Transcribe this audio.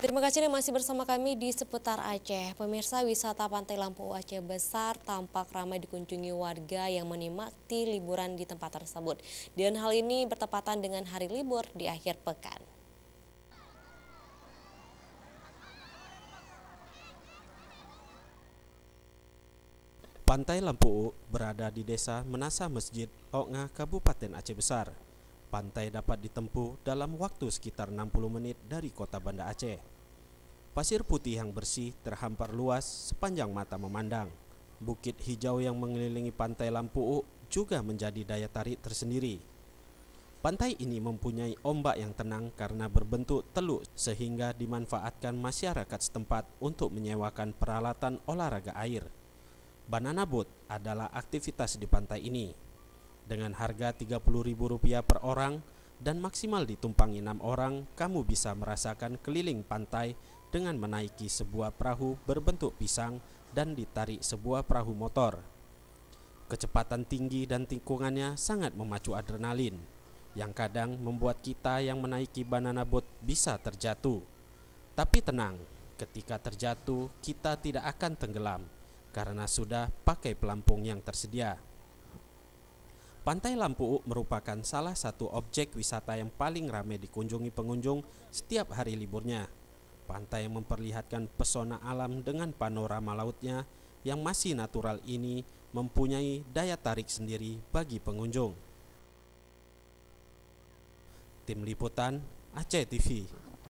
Terima kasih yang masih bersama kami di seputar Aceh. Pemirsa, wisata Pantai Lampu Aceh Besar tampak ramai dikunjungi warga yang menikmati liburan di tempat tersebut. Dan hal ini bertepatan dengan hari libur di akhir pekan. Pantai Lampu berada di desa Menasa Masjid, Oknga, Kabupaten Aceh Besar. Pantai dapat ditempuh dalam waktu sekitar 60 menit dari kota Banda Aceh. Pasir putih yang bersih terhampar luas sepanjang mata memandang. Bukit hijau yang mengelilingi Pantai Lampu juga menjadi daya tarik tersendiri. Pantai ini mempunyai ombak yang tenang karena berbentuk teluk sehingga dimanfaatkan masyarakat setempat untuk menyewakan peralatan olahraga air. Banana boat adalah aktivitas di pantai ini. Dengan harga Rp30.000 per orang dan maksimal ditumpangi 6 orang, kamu bisa merasakan keliling pantai dengan menaiki sebuah perahu berbentuk pisang dan ditarik sebuah perahu motor. Kecepatan tinggi dan tikungannya sangat memacu adrenalin, yang kadang membuat kita yang menaiki banana boat bisa terjatuh. Tapi tenang, ketika terjatuh kita tidak akan tenggelam karena sudah pakai pelampung yang tersedia. Pantai Lampu merupakan salah satu objek wisata yang paling ramai dikunjungi pengunjung setiap hari liburnya. Pantai yang memperlihatkan pesona alam dengan panorama lautnya yang masih natural ini mempunyai daya tarik sendiri bagi pengunjung. Tim Liputan Aceh TV.